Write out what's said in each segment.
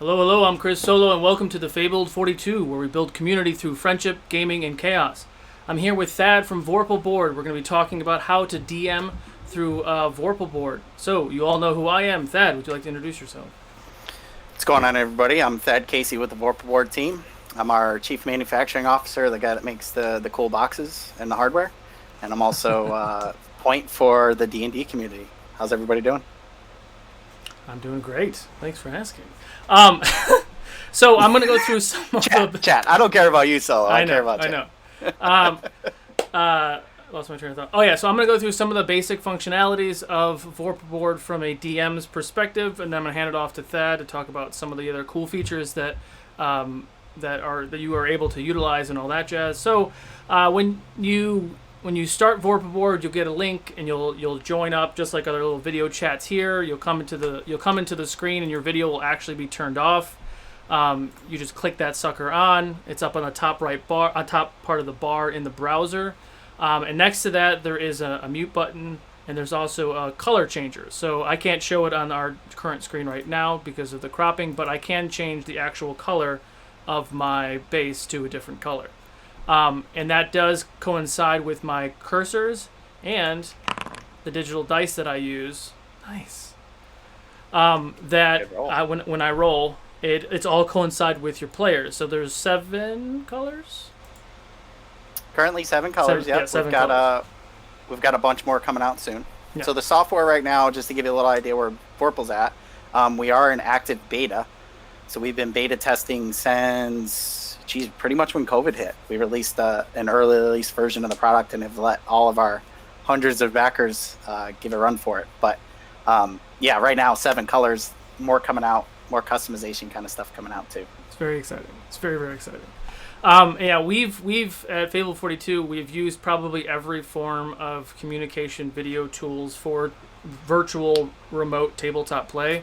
Hello, hello, I'm Chris Solo, and welcome to the Fabled 42, where we build community through friendship, gaming, and chaos. I'm here with Thad from Vorpal Board. We're going to be talking about how to DM through Vorpal Board. So, you all know who I am. Thad, would you like to introduce yourself? What's going on, everybody? I'm Thad Casey with the Vorpal Board team. I'm our chief manufacturing officer, the guy that makes the cool boxes and the hardware. And I'm also point for the D&D community. How's everybody doing? I'm doing great. Thanks for asking. So, I'm going to go through some of the... Chat. I don't care about you, Solo. I care know, about I chat. know. Lost my train of thought. Oh yeah, so I'm going to go through some of the basic functionalities of Vorpal Board from a DM's perspective, and then I'm going to hand it off to Thad to talk about some of the other cool features that you are able to utilize and all that jazz. So when you start Vorpal Board, you'll get a link and you'll join up just like other little video chats here. You'll come into the screen and your video will actually be turned off. You just click that sucker on. It's up on the top right bar, on top part of the bar in the browser. And next to that, there is a mute button, and there's also a color changer. So I can't show it on our current screen right now because of the cropping, but I can change the actual color of my base to a different color. And that does coincide with my cursors and the digital dice that I use. Nice. When I roll, it's all coincide with your players. So there's 7 colors. Currently 7 colors. Seven colors. We've got a bunch more coming out soon. Yeah. So the software right now, just to give you a little idea where Vorpal's at, we are in active beta. So we've been beta testing since, pretty much when COVID hit. We released an early release version of the product and have let all of our hundreds of backers give a run for it. But right now 7 colors, more coming out, more customization kind of stuff coming out too. It's very exciting. It's very, very exciting. We've at Fable 42, we've used probably every form of communication video tools for virtual remote tabletop play.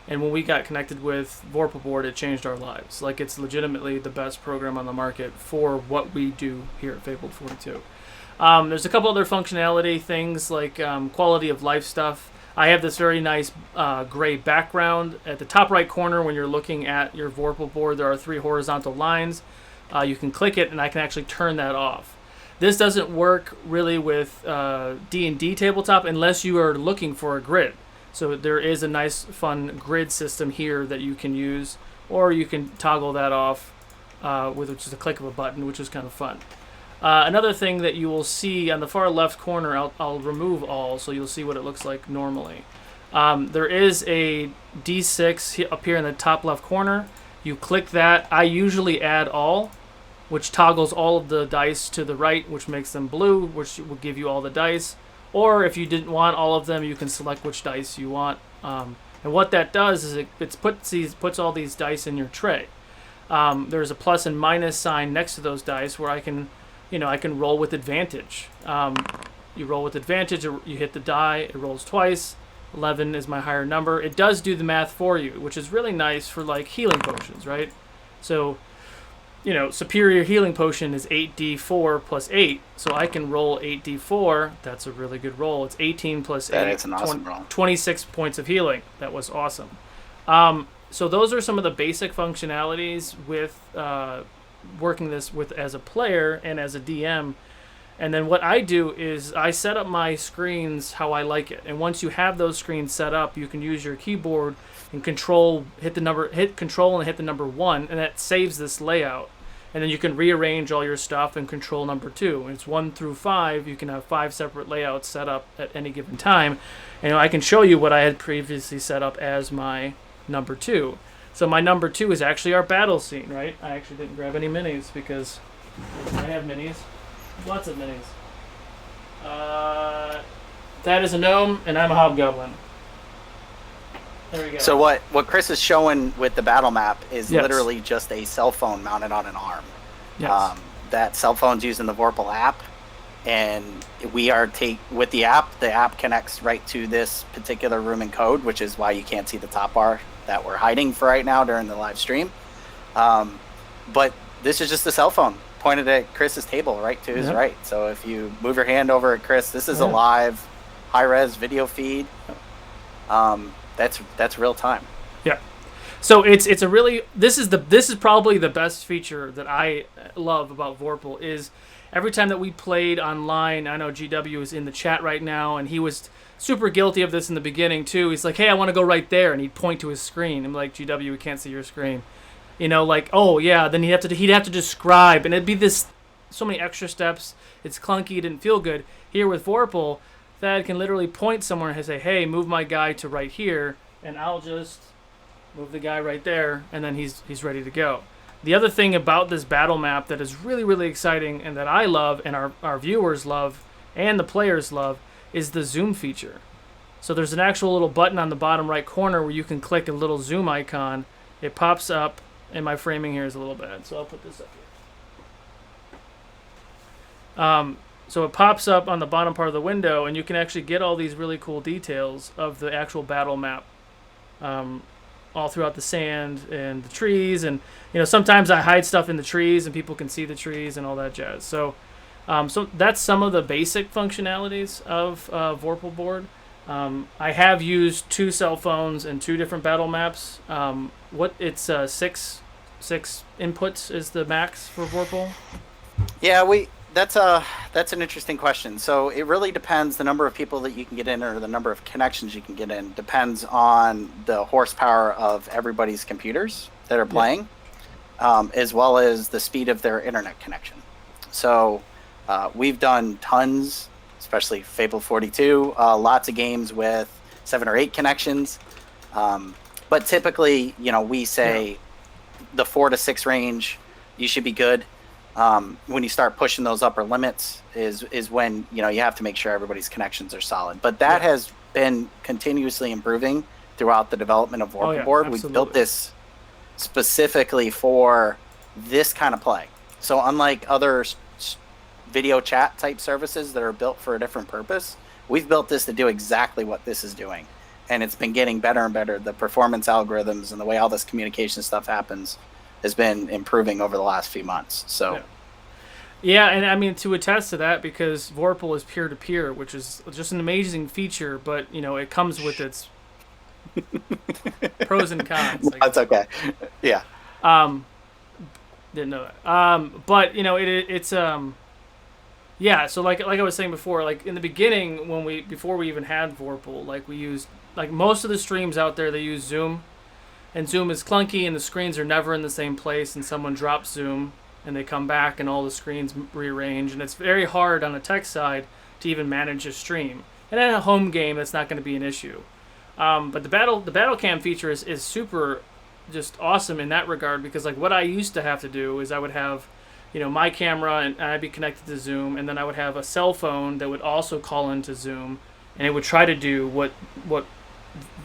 And when we got connected with Vorpal Board, it changed our lives. Like, it's legitimately the best program on the market for what we do here at Fable 42. There's a couple other functionality things like quality of life stuff. I have this very nice gray background. At the top right corner, when you're looking at your Vorpal Board, there are 3 horizontal lines. You can click it, and I can actually turn that off. This doesn't work really with D&D tabletop unless you are looking for a grid. So there is a nice, fun grid system here that you can use, or you can toggle that off with just a click of a button, which is kind of fun. Another thing that you will see on the far left corner, I'll remove all, so you'll see what it looks like normally. There is a D6 up here in the top left corner. You click that. I usually add all, which toggles all of the dice to the right, which makes them blue, which will give you all the dice. Or if you didn't want all of them, you can select which dice you want. And what that does is it puts all these dice in your tray. There's a plus and minus sign next to those dice where I can roll with advantage. You roll with advantage, you hit the die, it rolls twice. 11 is my higher number. It does do the math for you, which is really nice for like healing potions, right? So, superior healing potion is 8d4 plus 8. So I can roll 8d4. That's a really good roll. It's 18 plus 8. That is an awesome roll. 26 points of healing. That was awesome. So those are some of the basic functionalities with working this with as a player and as a DM. And then what I do is I set up my screens how I like it. And once you have those screens set up, you can use your keyboard and hit control and hit the number 1, and that saves this layout. And then you can rearrange all your stuff and control number 2. And it's 1 through 5. You can have 5 separate layouts set up at any given time. And I can show you what I had previously set up as my number 2. So my number 2 is actually our battle scene, right? I actually didn't grab any minis because I have minis. Lots of minis. That is a gnome, and I'm a hobgoblin. There we go. So what Chris is showing with the battle map is Yes. literally just a cell phone mounted on an arm. Yes. That cell phone's using the Vorpal app, and we are with the app. The app connects right to this particular room and code, which is why you can't see the top bar that we're hiding for right now during the live stream. But this is just a cell phone pointed at Chris's table right to his right. So if you move your hand over at Chris, this is a live high-res video feed. That's real time. Yeah. So it's a really this is probably the best feature that I love about Vorpal is every time that we played online. I know GW is in the chat right now, and he was super guilty of this in the beginning too. He's like, "Hey, I want to go right there," and he'd point to his screen. I'm like, "GW, we can't see your screen." Like, oh yeah. Then he'd have to describe, and it'd be this so many extra steps. It's clunky. It didn't feel good. Here with Vorpal, Thad can literally point somewhere and say, "Hey, move my guy to right here," and I'll just move the guy right there, and then he's ready to go. The other thing about this battle map that is really, really exciting and that I love and our viewers love and the players love is the zoom feature. So there's an actual little button on the bottom right corner where you can click a little zoom icon. It pops up, and my framing here is a little bad, so I'll put this up here. So it pops up on the bottom part of the window, and you can actually get all these really cool details of the actual battle map. All throughout the sand and the trees, and sometimes I hide stuff in the trees and people can see the trees and all that jazz. So that's some of the basic functionalities of Vorpal board. I have used 2 cell phones and 2 different battle maps. It's 6 inputs is the max for Vorpal. Yeah, that's an interesting question. So it really depends. The number of people that you can get in or the number of connections you can get in depends on the horsepower of everybody's computers that are playing, as well as the speed of their internet connection. So we've done tons, especially Fable 42, lots of games with 7 or 8 connections. But typically, we say the 4 to 6 range, you should be good. When you start pushing those upper limits is when you have to make sure everybody's connections are solid. But that has been continuously improving throughout the development of Vorpal board. We built this specifically for this kind of play. So unlike other video chat type services that are built for a different purpose, we've built this to do exactly what this is doing, and it's been getting better and better. The performance algorithms and the way all this communication stuff happens has been improving over the last few months. So yeah, and I mean, to attest to that, because Vorpal is peer-to-peer, which is just an amazing feature, but it comes with its pros and cons. That's okay. Yeah. Didn't know that. But it's yeah. So like I was saying before, like in the beginning before we even had Vorpal, like we used most of the streams out there, they use Zoom. And Zoom is clunky, and the screens are never in the same place, and someone drops Zoom, and they come back, and all the screens rearrange, and it's very hard on the tech side to even manage a stream. And in a home game, that's not going to be an issue. But the battle cam feature is super just awesome in that regard, because what I used to have to do is I would have my camera, and I'd be connected to Zoom, and then I would have a cell phone that would also call into Zoom, and it would try to do what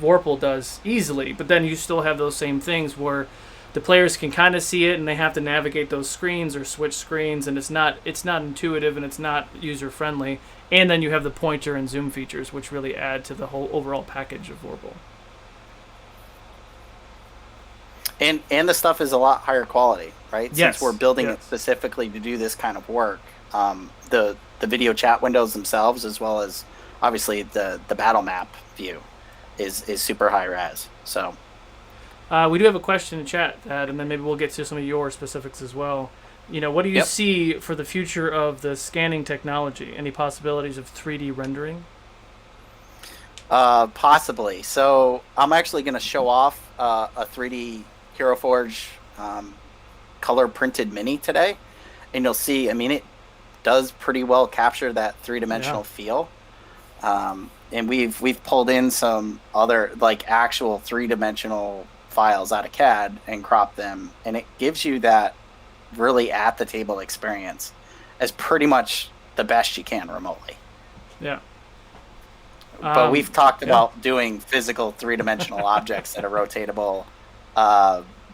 Vorpal does easily, but then you still have those same things where the players can kind of see it and they have to navigate those screens or switch screens, and it's not intuitive and it's not user friendly. And then you have the pointer and zoom features, which really add to the whole overall package of Vorpal. And the stuff is a lot higher quality, right? Yes. Since we're building it specifically to do this kind of work, the video chat windows themselves, as well as obviously the battle map view, is super high res. So we do have a question in chat, Thad, and then maybe we'll get to some of your specifics as well. What do you see for the future of the scanning technology? Any possibilities of 3D rendering? Possibly. So I'm actually going to show off a 3D Hero Forge color printed mini today, and you'll see. I mean, it does pretty well capture that 3-dimensional feel. And we've pulled in some other actual 3-dimensional files out of CAD and cropped them, and it gives you that really at the table experience as pretty much the best you can remotely. Yeah. But we've talked about doing physical 3-dimensional objects that are rotatable,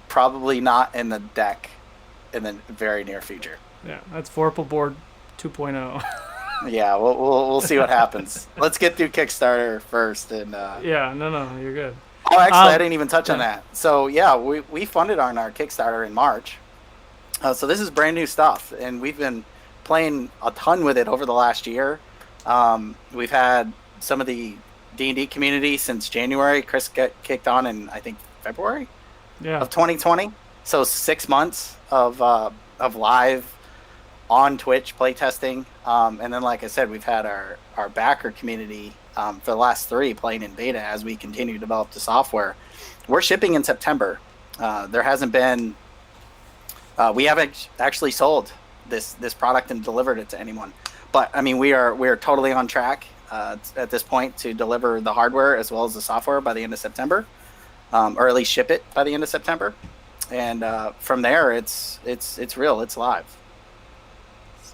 probably not in the deck in the very near future. Yeah, that's Vorpal board 2.0. Yeah, we'll see what happens. Let's get through Kickstarter first, and yeah, no, you're good. Oh, actually, I didn't even touch on that. So yeah, we funded on our Kickstarter in March. So this is brand new stuff, and we've been playing a ton with it over the last year. We've had some of the D&D community since January. Chris got kicked on in, I think, February. Yeah. 2020. So 6 months of live on Twitch playtesting. And then, like I said, we've had our backer community for the last 3 playing in beta as we continue to develop the software. We're shipping in September. There hasn't been, we haven't actually sold this product and delivered it to anyone. But I mean, we are totally on track at this point to deliver the hardware as well as the software by the end of September, or at least ship it by the end of September. And from there, it's real, it's live.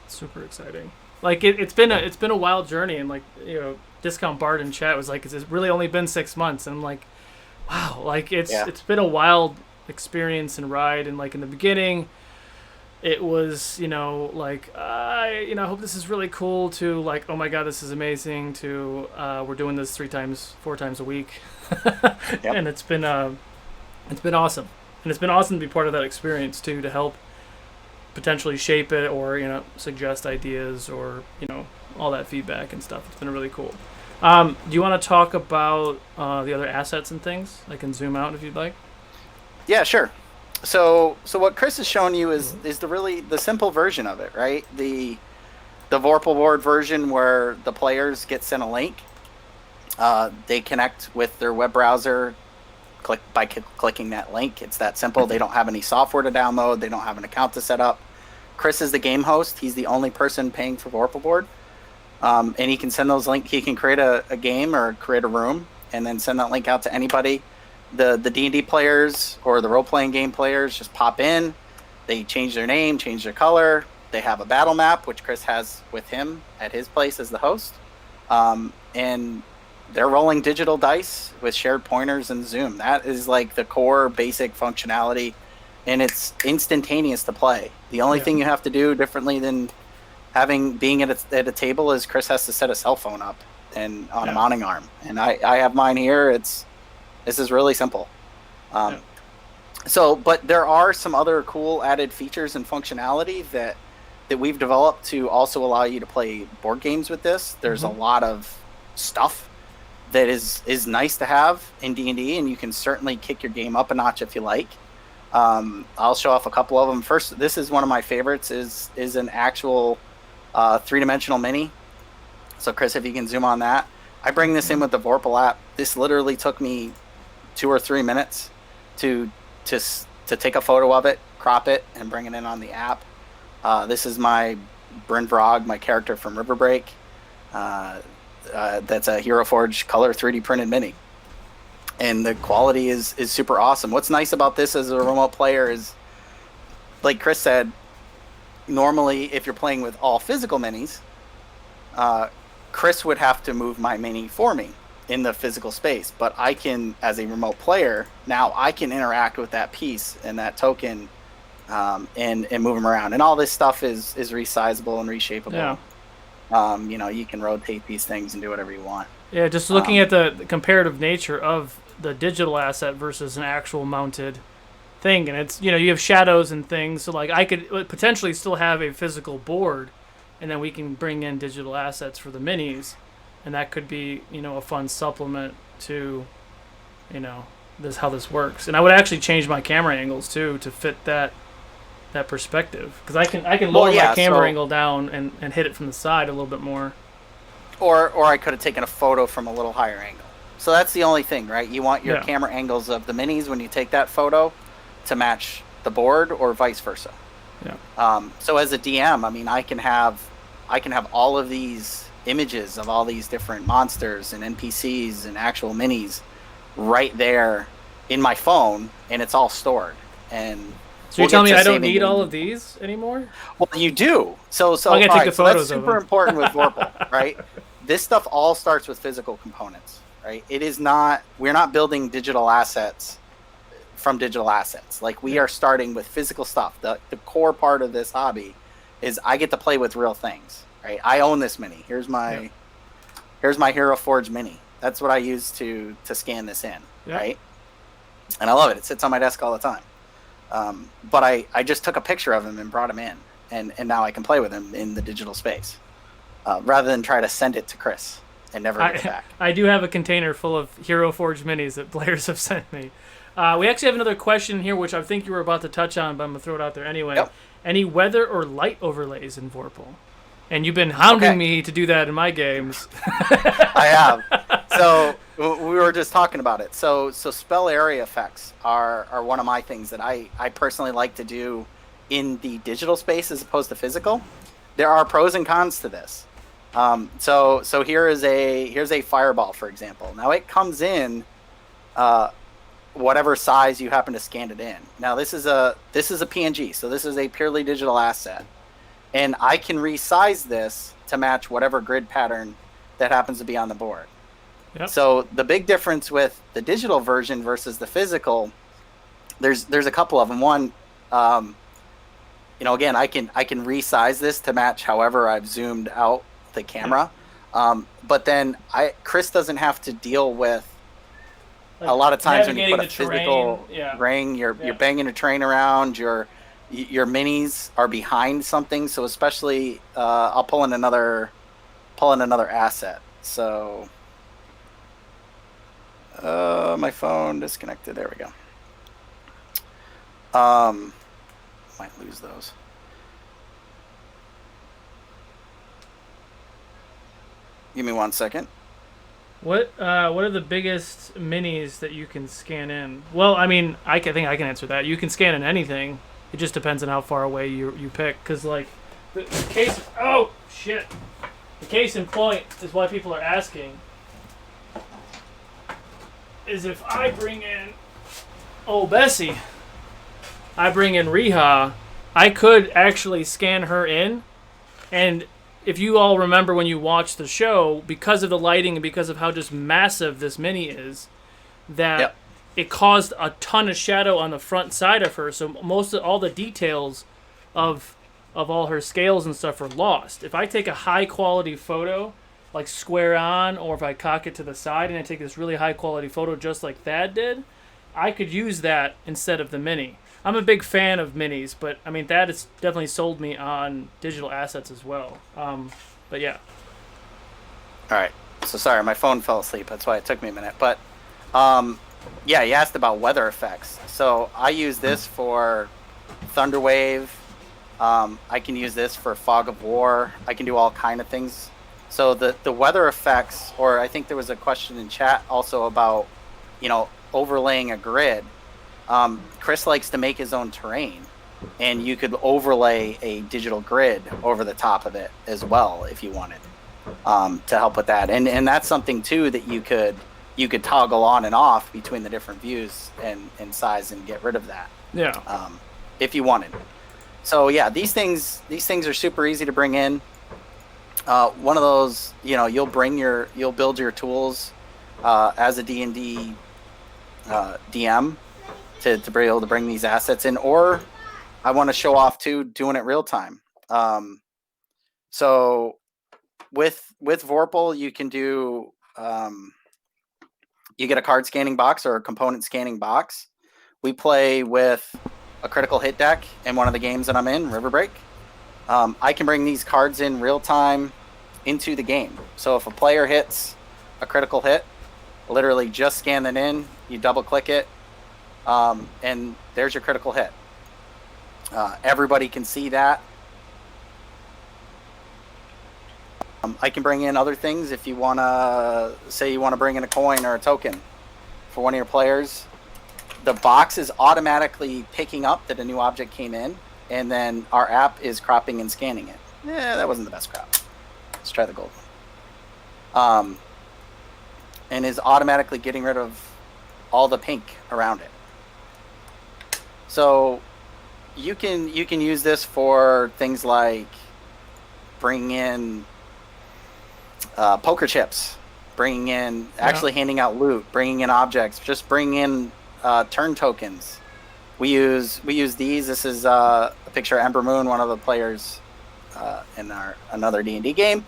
Super exciting. Like it's been a wild journey, and like, you know, Discount Bard in chat was like, it's really only been 6 months, and I'm like, wow, like it's been a wild experience and ride. And like in the beginning, it was, you know, like I hope this is really cool, to like, oh my god, this is amazing, to we're doing this 4 times a week. Yep. And it's been awesome, and it's been awesome to be part of that experience too, to help potentially shape it, or, you know, suggest ideas, or, you know, all that feedback and stuff. It's been really cool. Do you want to talk about the other assets and things? I can zoom out if you'd like. Yeah, sure. So what Chris has shown you is the simple version of it, right? The Vorpal board version, where the players get sent a link. They connect with their web browser, clicking that link. It's that simple. They don't have any software to download. They don't have an account to set up. Chris is the game host. He's the only person paying for Vorpal board. And he can send those links. He can create a game or create a room and then send that link out to anybody. The D&D players or the role-playing game players just pop in. They change their name, change their color. They have a battle map, which Chris has with him at his place as the host. And they're rolling digital dice with shared pointers and zoom. That is like the core basic functionality, and it's instantaneous to play. The only thing you have to do differently than being at a table is Chris has to set a cell phone up and on a mounting arm. And I have mine here. This is really simple. But there are some other cool added features and functionality that we've developed to also allow you to play board games with this. There's a lot of stuff that is nice to have in D&D, and you can certainly kick your game up a notch if you like. I'll show off a couple of them. First, this is one of my favorites, is an actual 3-dimensional mini. So Chris, if you can zoom on that. I bring this in with the Vorpal app. This literally took me 2 or 3 minutes to take a photo of it, crop it, and bring it in on the app. This is my Bryn Vrog, my character from River Break. That's a Hero Forge color 3D printed mini, and the quality is super awesome. What's nice about this as a remote player is, like Chris said, normally if you're playing with all physical minis, Chris would have to move my mini for me in the physical space, but I can, as a remote player, now I can interact with that piece and that token, and move them around, and all this stuff is resizable and reshapeable. Yeah. You know, you can rotate these things and do whatever you want. Yeah, just looking at the comparative nature of the digital asset versus an actual mounted thing, and it's, you know, you have shadows and things, so like I could potentially still have a physical board, and then we can bring in digital assets for the minis, and that could be, you know, a fun supplement to, you know, how this works. And I would actually change my camera angles too to fit that perspective, because I can lower my camera angle down and hit it from the side a little bit more. Or I could have taken a photo from a little higher angle. So that's the only thing, right? You want your camera angles of the minis when you take that photo to match the board, or vice versa. Yeah. So as a DM, I mean, I can have all of these images of all these different monsters and NPCs and actual minis right there in my phone, and it's all stored. And so you're telling me I don't need all of these anymore? Well, you do. So I'm gonna take the photos. So that's super important with Vorpal, right? This stuff all starts with physical components, right? It is not. We're not building digital assets from digital assets. Like, we are starting with physical stuff. The core part of this hobby is I get to play with real things, right? I own this mini. Here's my Hero Forge mini. That's what I use to scan this in, right? And I love it. It sits on my desk all the time. But I just took a picture of him and brought him in, and now I can play with him in the digital space, rather than try to send it to Chris and never get it back. I do have a container full of Hero Forge minis that players have sent me. We actually have another question here, which I think you were about to touch on, but I'm gonna throw it out there anyway. Yep. Any weather or light overlays in Vorpal? And you've been hounding Okay. me to do that in my games. I have. So we were just talking about it. So spell area effects are one of my things that I personally like to do in the digital space as opposed to physical. There are pros and cons to this. So here's a fireball, for example. Now it comes in whatever size you happen to scan it in. Now this is a PNG, so this is a purely digital asset, and I can resize this to match whatever grid pattern that happens to be on the board. Yep. So the big difference with the digital version versus the physical, there's a couple of them. One, again, I can resize this to match however I've zoomed out the camera, but then Chris doesn't have to deal with a lot of times when you put a physical ring, you're banging a terrain around. Your minis are behind something, so especially I'll pull in another asset. So my phone disconnected. There we go. Might lose those. Give me 1 second. What are the biggest minis that you can scan in? Well, I mean, I think I can answer that. You can scan in anything. It just depends on how far away you pick. Because, like, the case... Oh, shit. The case in point is why people are asking. Is if I bring in... Oh, Bessie. I bring in Riha. I could actually scan her in. And... if you all remember when you watched the show, because of the lighting and because of how just massive this mini is, that it caused a ton of shadow on the front side of her. So most of all the details of all her scales and stuff are lost. If I take a high quality photo, like square on, or if I cock it to the side and I take this really high quality photo just like Thad did, I could use that instead of the mini. I'm a big fan of minis, but I mean that has definitely sold me on digital assets as well. But yeah. All right. So sorry, my phone fell asleep. That's why it took me a minute. But yeah, you asked about weather effects. So I use this for Thunderwave. I can use this for Fog of War. I can do all kind of things. So the weather effects, or I think there was a question in chat also about, overlaying a grid. Chris likes to make his own terrain, and you could overlay a digital grid over the top of it as well if you wanted, to help with that. And that's something too that you could toggle on and off between the different views and size and get rid of that. Yeah. If you wanted. So yeah, these things are super easy to bring in. One of those, you'll build your tools as a D&D DM to be able to bring these assets in, or I want to show off too doing it real time. So with Vorpal, you can do you get a card scanning box or a component scanning box. We play with a critical hit deck in one of the games that I'm in, River Break. I can bring these cards in real time into the game. So if a player hits a critical hit, literally just scan it in, you double click it, and there's your critical hit. Everybody can see that. I can bring in other things if you want to, say you want to bring in a coin or a token for one of your players. The box is automatically picking up that a new object came in, and then our app is cropping and scanning it. That wasn't the best crop. Let's try the gold one. And is automatically getting rid of all the pink around it. So you can use this for things like bringing in poker chips, bringing in actually handing out loot, bringing in objects, just bringing in turn tokens. We use these. This is a picture of Ember Moon, one of the players in another D&D game.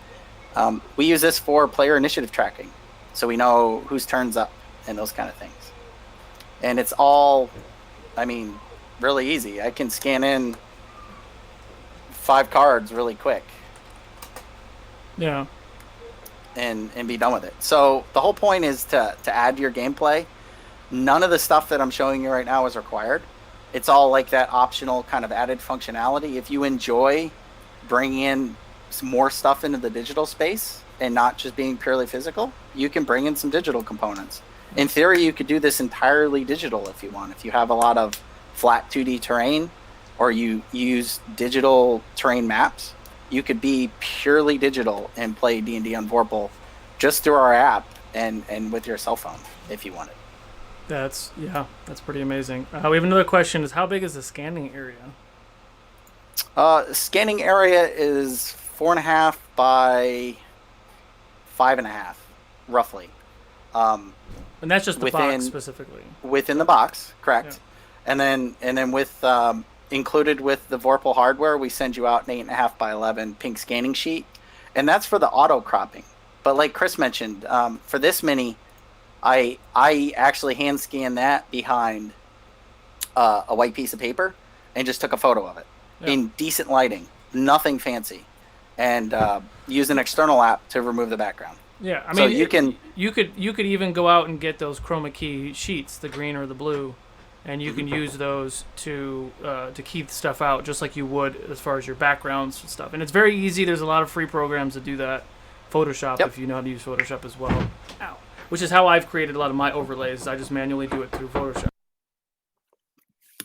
We use this for player initiative tracking, so we know whose turn's up and those kind of things. And it's all, really easy. I can scan in 5 cards really quick. Yeah. And be done with it. So the whole point is to add to your gameplay, None of the stuff that I'm showing you right now is required. It's all like that optional kind of added functionality. If you enjoy bringing in some more stuff into the digital space and not just being purely physical, you can bring in some digital components. In theory, you could do this entirely digital if you want. If you have a lot of flat 2D terrain or you use digital terrain maps, you could be purely digital and play D&D on Vorpal just through our app and with your cell phone if you wanted. That's pretty amazing. We have another question: is how big is the scanning area? Scanning area is 4.5 by 5.5, roughly. And that's just the box specifically. Within the box, correct. Yeah. And then with included with the Vorpal hardware, we send you out an 8.5 by 11 pink scanning sheet, and that's for the auto cropping. But like Chris mentioned, for this mini, I actually hand scanned that behind a white piece of paper and just took a photo of it in decent lighting, nothing fancy, and use an external app to remove the background. Yeah, I mean, so you could even go out and get those chroma key sheets, the green or the blue, and you can use those to keep stuff out just like you would as far as your backgrounds and stuff. And it's very easy. There's a lot of free programs that do that. Photoshop, if you know how to use Photoshop as well. Ow. Which is how I've created a lot of my overlays. I just manually do it through Photoshop.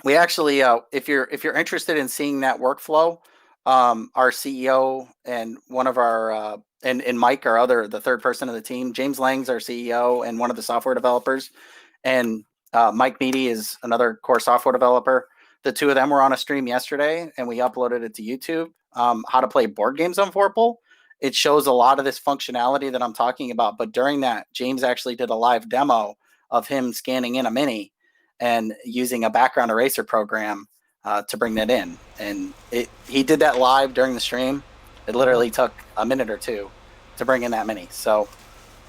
We actually, if you're interested in seeing that workflow, our CEO and one of our and Mike, the third person of the team, James Lang's our CEO and one of the software developers, and Mike Meady is another core software developer. The two of them were on a stream yesterday, and we uploaded it to YouTube. How to play board games on Vorpal. It shows a lot of this functionality that I'm talking about. But during that, James actually did a live demo of him scanning in a mini and using a background eraser program to bring that in. And he did that live during the stream. It literally took a minute or two to bring in that mini. So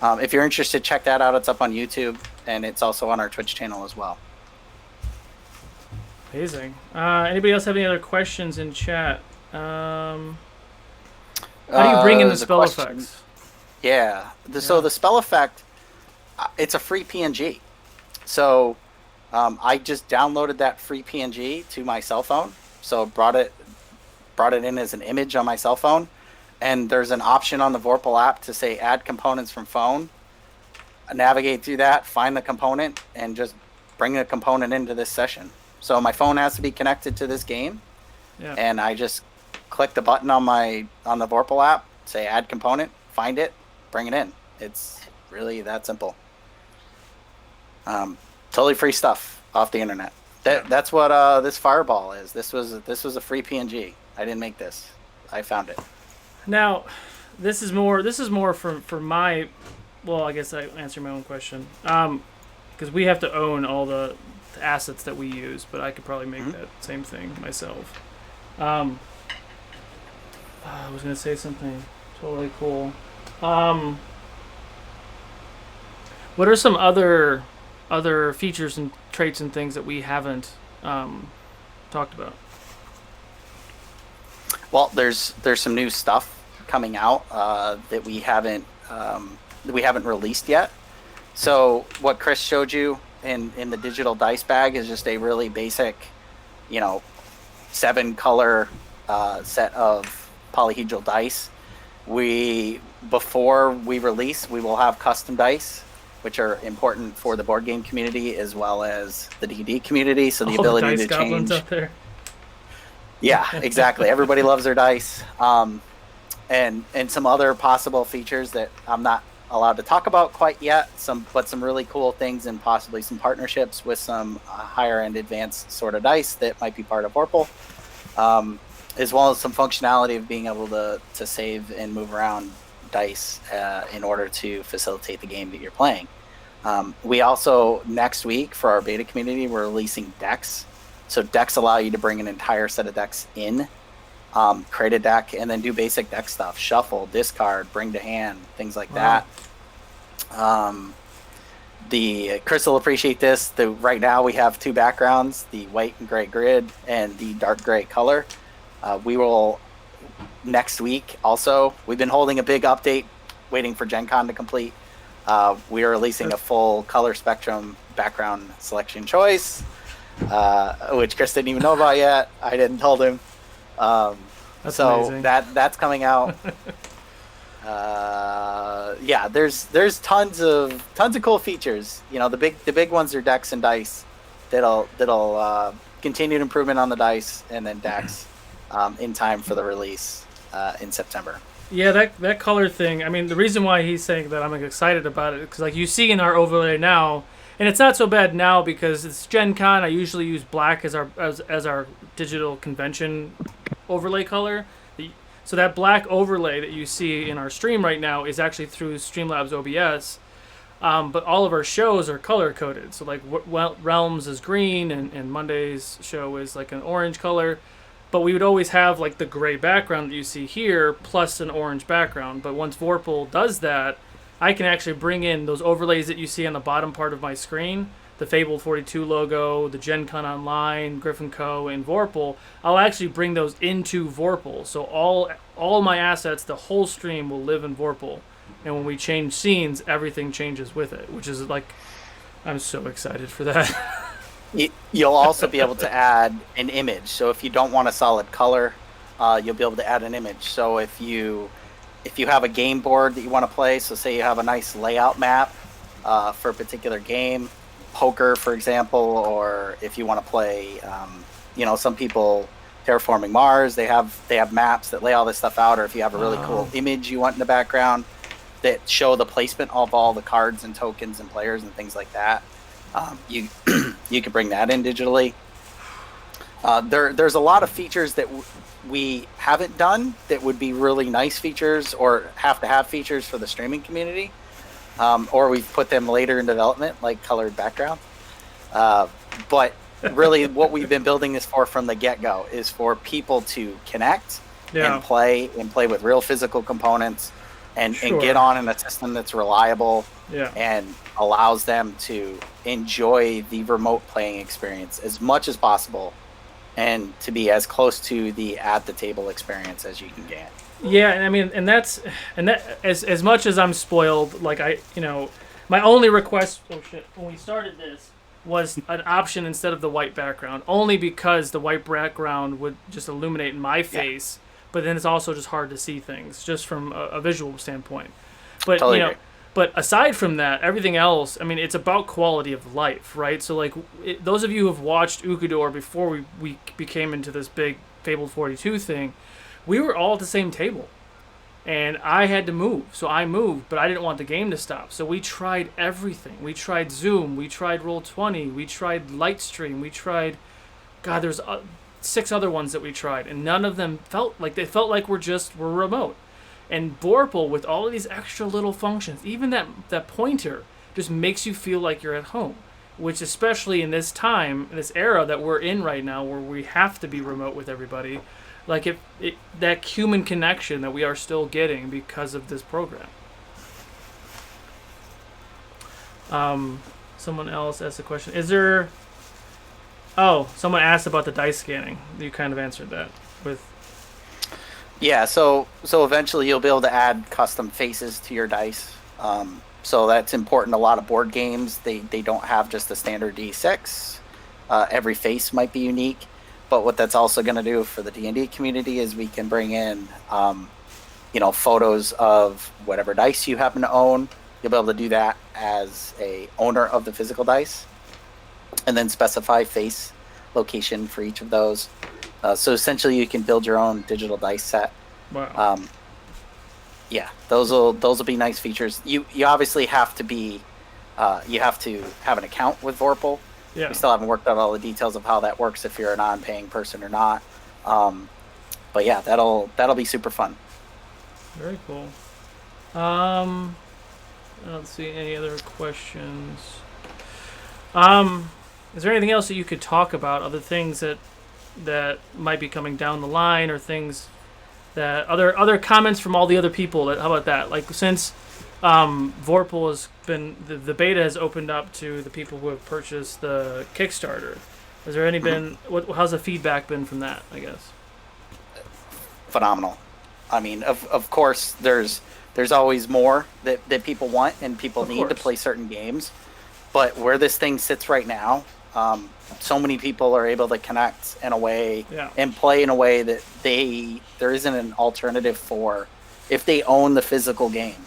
if you're interested, check that out. It's up on YouTube, and it's also on our Twitch channel as well. Amazing. Anybody else have any other questions in chat? How do you bring in the spell effects? Yeah. So the spell effect, it's a free PNG. So I just downloaded that free PNG to my cell phone. So brought it in as an image on my cell phone. And there's an option on the Vorpal app to say add components from phone. Navigate through that, find the component, and just bring the component into this session. So my phone has to be connected to this game. Yeah. And I just click the button on the Vorpal app, say add component, find it, bring it in. It's really that simple. Totally free stuff off the internet. That's what this Fireball is. This was a free PNG. I didn't make this. I found it. Now, this is more for my. Well, I guess I answered my own question. Because we have to own all the assets that we use, but I could probably make that same thing myself. I was gonna say something totally cool. What are some other features and traits and things that we haven't talked about? Well, there's some new stuff coming out that we haven't released yet. So what Chris showed you in the digital dice bag is just a really basic, 7-color set of polyhedral dice. Before we release, we will have custom dice, which are important for the board game community as well as the D&D community. So the ability to change. Out there. Yeah, exactly. Everybody loves their dice. And some other possible features that I'm not allowed to talk about quite yet. But some really cool things and possibly some partnerships with some higher end advanced sort of dice that might be part of Vorpal. As well as some functionality of being able to save and move around dice in order to facilitate the game that you're playing. We also, next week, for our beta community, we're releasing decks. So decks allow you to bring an entire set of decks in, create a deck, and then do basic deck stuff. Shuffle, discard, bring to hand, things like that. Chris will appreciate this. Right now we have 2 backgrounds, the white and gray grid and the dark gray color. We will next week also. We've been holding a big update, waiting for GenCon to complete. We are releasing a full color spectrum background selection choice, which Chris didn't even know about yet. I didn't told him. That's so amazing. that's coming out. Yeah, there's tons of cool features. You know, the big ones are decks and dice. That'll continued improvement on the dice, and then decks in time for the release in September. Yeah, that color thing. I mean, the reason why he's saying that I'm excited about it because like you see in our overlay now, and it's not so bad now because it's GenCon. I usually use black as our digital convention overlay color. So that black overlay that you see in our stream right now is actually through Streamlabs OBS. But all of our shows are color coded. So like Realms is green and Monday's show is like an orange color. But we would always have like the gray background that you see here plus an orange background. But once Vorpal does that, I can actually bring in those overlays that you see on the bottom part of my screen. The Fable 42 logo, the GenCon Online, Griffin Co., and Vorpal, I'll actually bring those into Vorpal. So all my assets, the whole stream will live in Vorpal. And when we change scenes, everything changes with it, which is like, I'm so excited for that. You'll also be able to add an image. So if you don't want a solid color, you'll be able to add an image. So if you have a game board that you want to play, so say you have a nice layout map for a particular game, poker, for example, or if you want to play, some people terraforming Mars, they have maps that lay all this stuff out, or if you have a really cool image you want in the background that show the placement of all the cards and tokens and players and things like that, you can bring that in digitally. There's a lot of features that we haven't done that would be really nice features or have to have features for the streaming community. Or we've put them later in development, like colored background. But really, what we've been building this for from the get-go is for people to connect and play with real physical components and get on in a system that's reliable and allows them to enjoy the remote playing experience as much as possible and to be as close to the at-the-table experience as you can get. Yeah, and I mean, and that as much as I'm spoiled, like my only request when we started this was an option instead of the white background, only because the white background would just illuminate my face, but then it's also just hard to see things just from a visual standpoint. But totally but aside from that, everything else, I mean, it's about quality of life, right? So like those of you who have watched Ukador before we became into this big Fable 42 thing. We were all at the same table, and I had to move. So I moved, but I didn't want the game to stop. So we tried everything. We tried Zoom. We tried Roll20. We tried Lightstream. We tried, God, there's 6 other ones that we tried, and none of them felt like we're remote. And Vorpal, with all of these extra little functions, even that pointer, just makes you feel like you're at home. Which, especially in this time, in this era that we're in right now, where we have to be remote with everybody. Like that human connection that we are still getting because of this program. Someone else asked a question. Someone asked about the dice scanning. You kind of answered that with. Yeah, so eventually you'll be able to add custom faces to your dice. So that's important. A lot of board games, they don't have just a standard D6. Every face might be unique. But what that's also going to do for the D&D community is we can bring in, photos of whatever dice you happen to own. You'll be able to do that as a owner of the physical dice, and then specify face location for each of those. So essentially, you can build your own digital dice set. Wow. Those will be nice features. You obviously have to be, you have to have an account with Vorpal. Yeah. We still haven't worked out all the details of how that works if you're a non-paying person or not. But yeah, that'll be super fun. Very cool. I don't see any other questions. Is there anything else that you could talk about? Other things that might be coming down the line, or things that other comments from all the other people? How about that? Like since Vorpal has been the beta has opened up to the people who have purchased the Kickstarter. Has there been how's the feedback been from that? I guess phenomenal. I mean, of course, there's there's always more that people want and people need to course. play certain games. But where this thing sits right now, so many people are able to connect in a way and play in a way that there isn't an alternative for if they own the physical game.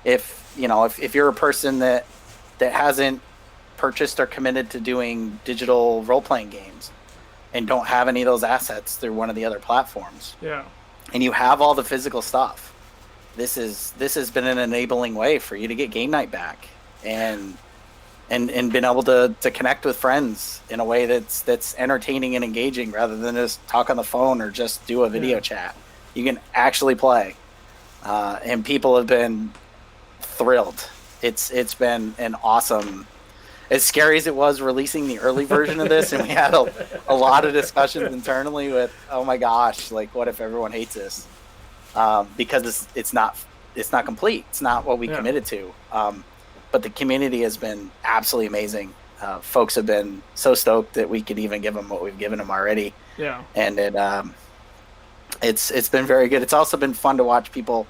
If you're a person that hasn't purchased or committed to doing digital role-playing games and don't have any of those assets through one of the other platforms, and you have all the physical stuff, this has been an enabling way for you to get game night back and been able to connect with friends in a way that's entertaining and engaging rather than just talk on the phone or just do a video chat. You can actually play, and people have been thrilled. It's been an awesome. As scary as it was releasing the early version of this, and we had a lot of discussions internally with, oh my gosh, like what if everyone hates this? Because it's not complete. It's not what we committed to. But the community has been absolutely amazing. Folks have been so stoked that we could even give them what we've given them already. Yeah. And it's been very good. It's also been fun to watch people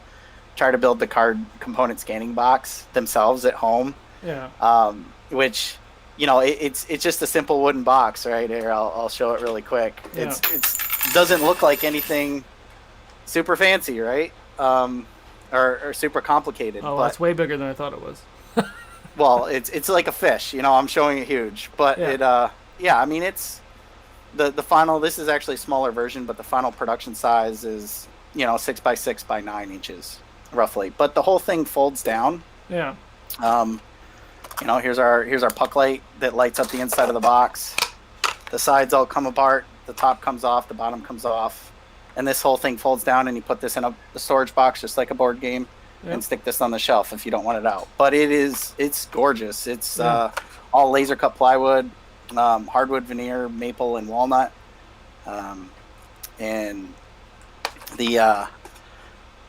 try to build the card component scanning box themselves at home. Yeah. Which, it's just a simple wooden box right here. I'll show it really quick. Yeah. It doesn't look like anything super fancy, right? Or super complicated. Oh, that's way bigger than I thought it was. Well, it's like a fish, I'm showing it huge, but I mean, it's the final. This is actually a smaller version, but the final production size is 6 by 6 by 9 inches roughly. But the whole thing folds down. Yeah. Here's our puck light that lights up the inside of the box. The sides all come apart. The top comes off. The bottom comes off. And this whole thing folds down, and you put this in a storage box just like a board game, and stick this on the shelf if you don't want it out. But it's gorgeous. It's all laser cut plywood, hardwood veneer, maple, and walnut. And the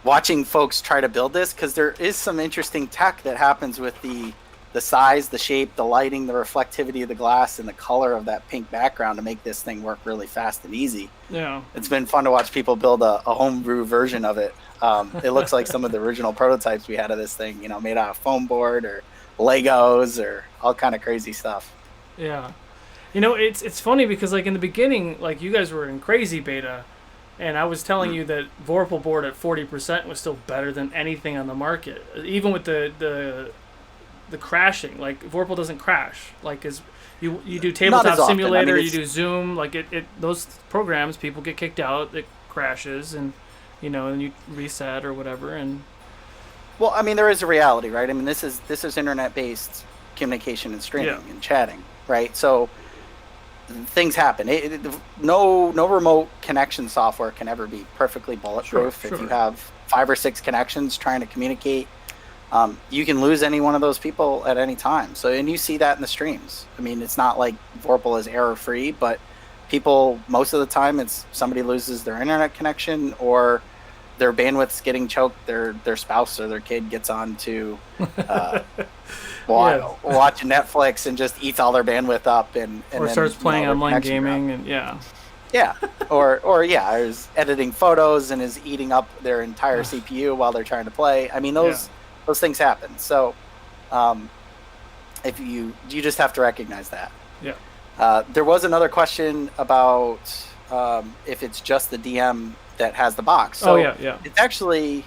watching folks try to build this, because there is some interesting tech that happens with the size, the shape, the lighting, the reflectivity of the glass, and the color of that pink background to make this thing work really fast and easy. Yeah. It's been fun to watch people build a homebrew version of it. It looks like some of the original prototypes we had of this thing, made out of foam board or Legos or all kind of crazy stuff. Yeah. It's funny because like in the beginning, like you guys were in crazy beta, and I was telling you that Vorpal board at 40% was still better than anything on the market, even with the crashing. Like Vorpal doesn't crash. Like you do Tabletop Simulator, you do Zoom. Like it those programs, people get kicked out. It crashes and and you reset or whatever. And well, I mean, there is a reality, right? I mean, this is internet-based communication and streaming and chatting, right? So things happen. No remote connection software can ever be perfectly bulletproof. Sure. If you have 5 or 6 connections trying to communicate, you can lose any one of those people at any time. So, and you see that in the streams. I mean, it's not like Vorpal is error-free, but people, most of the time, it's somebody loses their internet connection or their bandwidth's getting choked. Their spouse or their kid gets on to watch Netflix and just eats all their bandwidth up, and or then, starts playing online gaming and or is editing photos and is eating up their entire CPU while they're trying to play. I mean, those things happen. So if you just have to recognize that. Yeah. There was another question about if it's just the DM that has the box. So it's actually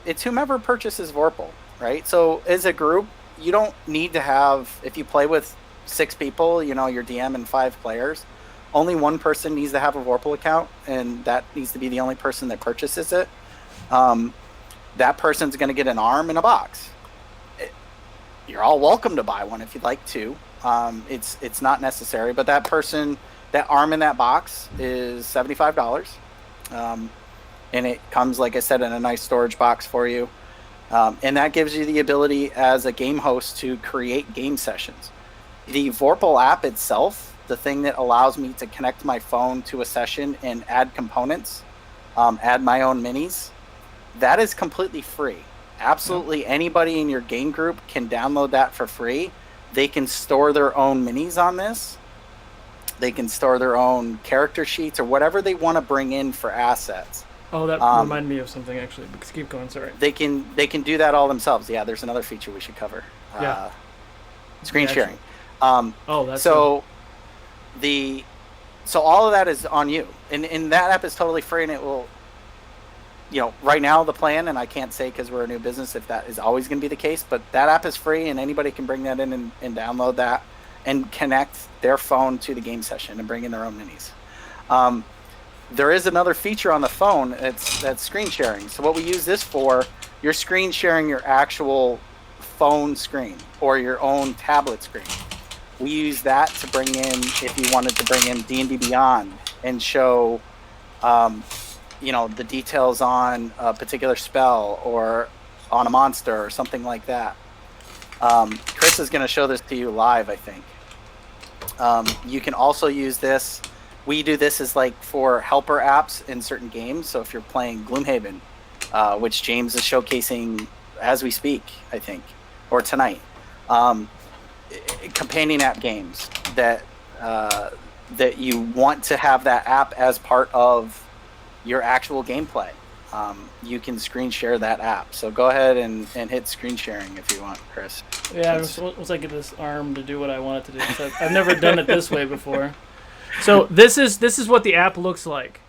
it's whomever purchases Vorpal, right? So as a group, you don't need to have, if you play with 6 people, your DM and 5 players, only one person needs to have a Vorpal account, and that needs to be the only person that purchases it. That person's going to get an arm and a box. You're all welcome to buy one if you'd like to. It's not necessary, but that arm in that box is $75. And it comes, like I said, in a nice storage box for you. And that gives you the ability as a game host to create game sessions. The Vorpal app itself, the thing that allows me to connect my phone to a session and add components, add my own minis, that is completely free. Absolutely anybody in your game group can download that for free. They can store their own minis on this. They can store their own character sheets or whatever they want to bring in for assets. Oh, that reminded me of something actually. But keep going. Sorry. They can do that all themselves. Yeah, there's another feature we should cover. Yeah. Screen sharing. That's so so all of that is on you, and that app is totally free, and it will, right now the plan, and I can't say because we're a new business if that is always going to be the case, but that app is free, and anybody can bring that in and download that and connect their phone to the game session and bring in their own minis. There is another feature on the phone that's screen sharing. So what we use this for, you're screen sharing your actual phone screen or your own tablet screen. We use that to bring in, if you wanted to bring in D&D Beyond and show, the details on a particular spell or on a monster or something like that. Chris is going to show this to you live, I think. You can also use this. We do this as like for helper apps in certain games. So if you're playing Gloomhaven, which James is showcasing as we speak, I think, or tonight, companion app games that you want to have that app as part of your actual gameplay, you can screen share that app. So go ahead and hit screen sharing if you want, Chris. Yeah, once I get this arm to do what I want it to do. So I've never done it this way before. So this is what the app looks like.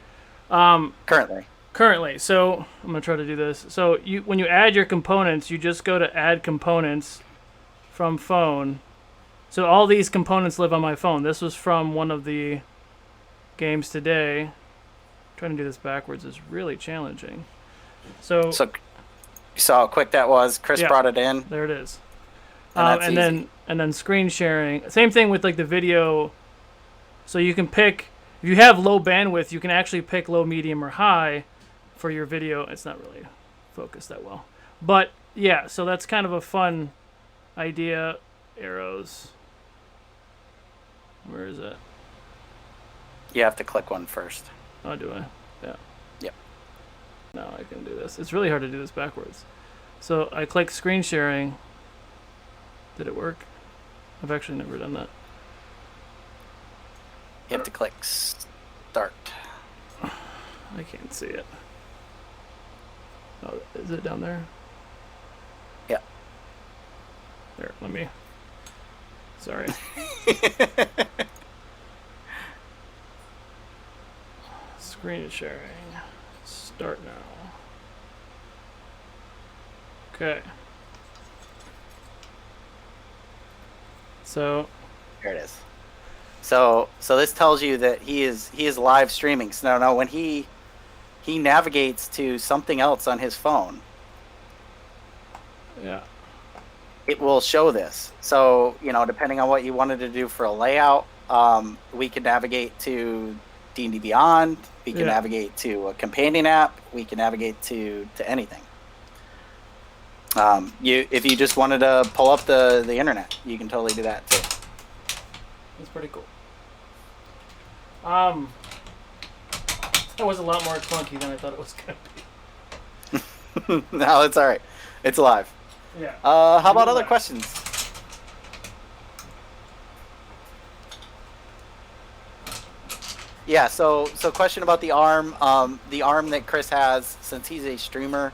Currently. So I'm gonna try to do this. So when you add your components, you just go to add components from phone. So all these components live on my phone. This was from one of the games today. Trying to do this backwards is really challenging. So you saw how quick that was. Chris brought it in. There it is. And then screen sharing. Same thing with like the video. So you can pick, if you have low bandwidth, you can actually pick low, medium, or high for your video. It's not really focused that well. But yeah, so that's kind of a fun idea. Arrows. Where is it? You have to click one first. Oh, do I? Yeah. Yep. Now I can do this. It's really hard to do this backwards. So I click screen sharing. Did it work? I've actually never done that. You have to click start. I can't see it. Oh, is it down there? Yeah. There, let me. Sorry. Screen sharing. Start now. Okay. So. There it is. So this tells you that he is live streaming. So now when he navigates to something else on his phone, yeah, it will show this. So depending on what you wanted to do for a layout, we can navigate to D&D Beyond. We can navigate to a companion app. We can navigate to anything. If you just wanted to pull up the internet, you can totally do that too. That's pretty cool. That was a lot more clunky than I thought it was going to be. No, it's all right. It's live. Yeah. How about other questions? Yeah. So question about the arm. The arm that Chris has, since he's a streamer,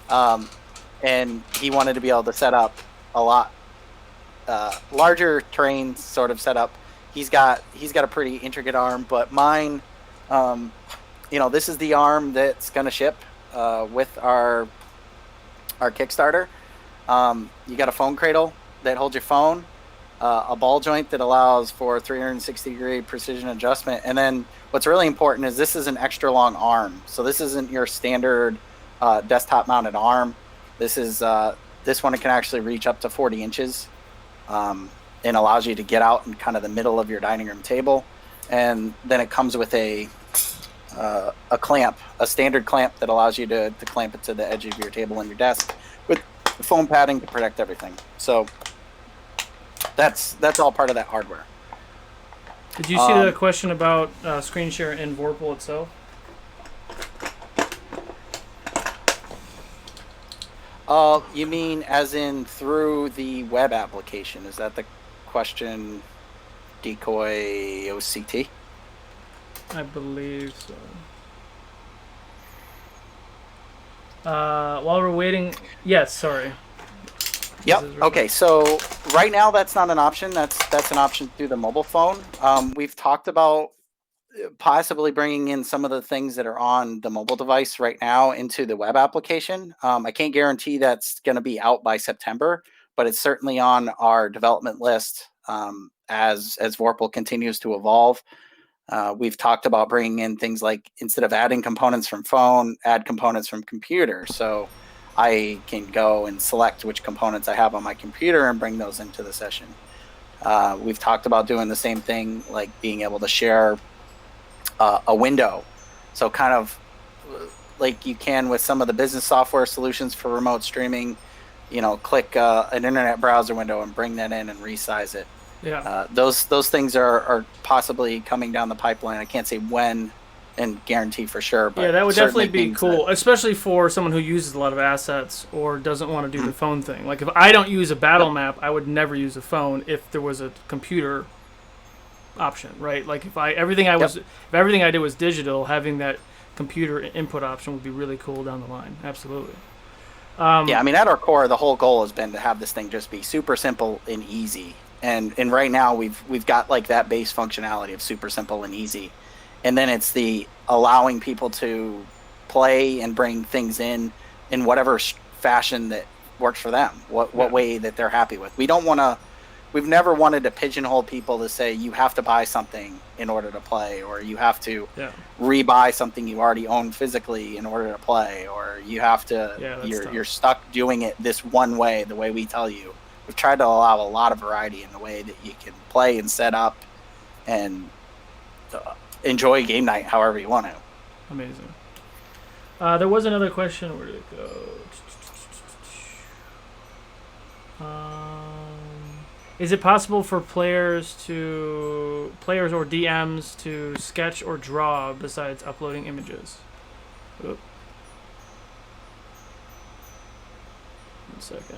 and he wanted to be able to set up a lot larger terrain sort of setup. He's got a pretty intricate arm, but mine, this is the arm that's going to ship with our Kickstarter. You got a phone cradle that holds your phone, a ball joint that allows for 360-degree precision adjustment, and then what's really important is this is an extra long arm. So this isn't your standard desktop-mounted arm. This one can actually reach up to 40 inches. And allows you to get out in kind of the middle of your dining room table, and then it comes with a clamp, a standard clamp that allows you to clamp it to the edge of your table and your desk with foam padding to protect everything. So that's all part of that hardware. Did you see the question about screen share in Vorpal itself? You mean as in through the web application? Is that the question? Decoy OCT? I believe so. While we're waiting, yes, sorry. Yep. Okay. So right now that's not an option. That's an option through the mobile phone. We've talked about possibly bringing in some of the things that are on the mobile device right now into the web application. I can't guarantee that's going to be out by September, but it's certainly on our development list as Vorpal continues to evolve. We've talked about bringing in things like, instead of adding components from phone, add components from computer. So I can go and select which components I have on my computer and bring those into the session. We've talked about doing the same thing, like being able to share a window. So kind of like you can with some of the business software solutions for remote streaming, click an internet browser window and bring that in and resize it. Yeah. Those things are possibly coming down the pipeline. I can't say when and guarantee for sure, but yeah, that would definitely be cool, especially for someone who uses a lot of assets or doesn't want to do the phone thing. Like if I don't use a battle map, I would never use a phone if there was a computer option, right? Like if everything I did was digital, having that computer input option would be really cool down the line. Absolutely. Yeah, I mean, at our core, the whole goal has been to have this thing just be super simple and easy. And right now we've got like that base functionality of super simple and easy, and then it's the allowing people to play and bring things in whatever fashion that works for them, what way that they're happy with. We've never wanted to pigeonhole people to say you have to buy something in order to play, or you have to rebuy something you already own physically in order to play, or you have to you're stuck doing it this one way, the way we tell you. We've tried to allow a lot of variety in the way that you can play and set up and enjoy game night however you want to. Amazing. There was another question. Where did it go? Is it possible for players or DMs to sketch or draw besides uploading images? Oop. 1 second.